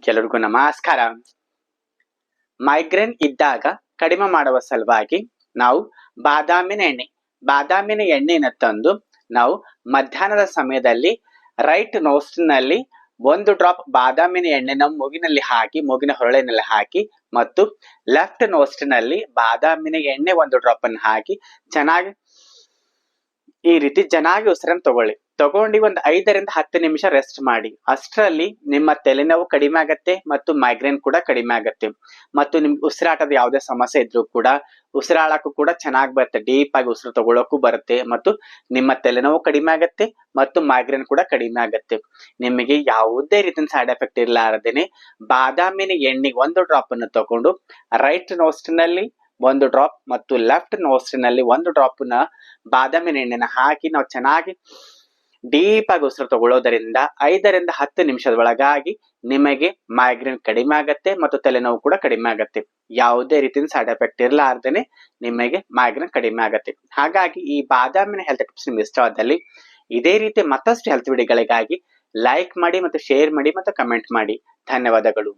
ಎಲ್ಲರಿಗೂ ನಮಸ್ಕಾರ. ಮೈಗ್ರೇನ್ ಇದ್ದಾಗ ಕಡಿಮೆ ಮಾಡುವ ಸಲುವಾಗಿ ನಾವು ಬಾದಾಮಿನ ಎಣ್ಣೆನ ತಂದು ನಾವು ಮಧ್ಯಾಹ್ನದ ಸಮಯದಲ್ಲಿ ರೈಟ್ ನೋಸ್ಟ್ರಿನಲ್ಲಿ 1 ಡ್ರಾಪ್ ಬಾದಾಮಿನ ಎಣ್ಣೆನ ಮೂಗಿನ ಹೊರಳಿನಲ್ಲಿ ಹಾಕಿ ಮತ್ತು ಲೆಫ್ಟ್ ನೋಸ್ಟ್ರಿನಲ್ಲಿ ಬಾದಾಮಿನ ಎಣ್ಣೆ 1 ಡ್ರಾಪ್ ಅನ್ನು ಹಾಕಿ ಈ ರೀತಿ ಚೆನ್ನಾಗಿ ಉಸಿರನ್ನು ತಗೊಂಡು ಒಂದು 5 ರಿಂದ 10 ನಿಮಿಷ ರೆಸ್ಟ್ ಮಾಡಿ. ಅಷ್ಟರಲ್ಲಿ ನಿಮ್ಮ ತಲೆನೋವು ಕಡಿಮೆ ಆಗತ್ತೆ ಮತ್ತು ಮೈಗ್ರೇನ್ ಕೂಡ ಕಡಿಮೆ ಆಗತ್ತೆ. ಮತ್ತು ನಿಮ್ಗೆ ಉಸಿರಾಟದ ಯಾವುದೇ ಸಮಸ್ಯೆ ಇದ್ರೂ ಕೂಡ ಉಸಿರಾಡಕ್ಕೂ ಕೂಡ ಚೆನ್ನಾಗಿ ಬರುತ್ತೆ, ಡೀಪ್ ಆಗಿ ಉಸಿರು ತಗೊಳ್ಳೋಕು ಬರುತ್ತೆ ಮತ್ತು ನಿಮ್ಮ ತಲೆನೋವು ಕಡಿಮೆ ಆಗತ್ತೆ ಮತ್ತು ಮೈಗ್ರೇನ್ ಕೂಡ ಕಡಿಮೆ ಆಗತ್ತೆ. ನಿಮಗೆ ಯಾವುದೇ ರೀತಿಯ ಸೈಡ್ ಎಫೆಕ್ಟ್ ಇರಲಾರದೇನೆ ಬಾದಾಮಿನ ಎಣ್ಣೆ 1 ಡ್ರಾಪ್ ಅನ್ನು ತಗೊಂಡು ರೈಟ್ ನೋಸ್ಟ್ರಿನಲ್ಲಿ 1 ಡ್ರಾಪ್ ಮತ್ತು ಲೆಫ್ಟ್ ನೋಸ್ಟ್ರಿನಲ್ಲಿ 1 ಡ್ರಾಪ್ ನ ಬಾದಾಮಿನ ಎಣ್ಣೆನ ಹಾಕಿ ನಾವು ಚೆನ್ನಾಗಿ ಡೀಪ್ ಆಗಿ ಉಸಿರು ತಗೊಳ್ಳೋದರಿಂದ 5 ರಿಂದ 10 ನಿಮಿಷದ ಒಳಗಾಗಿ ನಿಮಗೆ ಮೈಗ್ರೇನ್ ಕಡಿಮೆ ಆಗತ್ತೆ ಮತ್ತು ತಲೆನೋವು ಕೂಡ ಕಡಿಮೆ ಆಗತ್ತೆ. ಯಾವುದೇ ರೀತಿಯ ಸೈಡ್ ಎಫೆಕ್ಟ್ ಇರಲಾರ್ದೇನೆ ನಿಮಗೆ ಮೈಗ್ರೇನ್ ಕಡಿಮೆ ಆಗತ್ತೆ. ಹಾಗಾಗಿ ಈ ಬಾದಾಮಿನ ಹೆಲ್ತ್ ಟಿಪ್ಸ್ ನಿಮ್ಗೆ ಇಷ್ಟವಾದಲ್ಲಿ ಇದೇ ರೀತಿ ಮತ್ತಷ್ಟು ಹೆಲ್ತ್ ವಿಡಿಯೋಗಳಿಗಾಗಿ ಲೈಕ್ ಮಾಡಿ ಮತ್ತು ಶೇರ್ ಮಾಡಿ ಮತ್ತು ಕಮೆಂಟ್ ಮಾಡಿ. ಧನ್ಯವಾದಗಳು.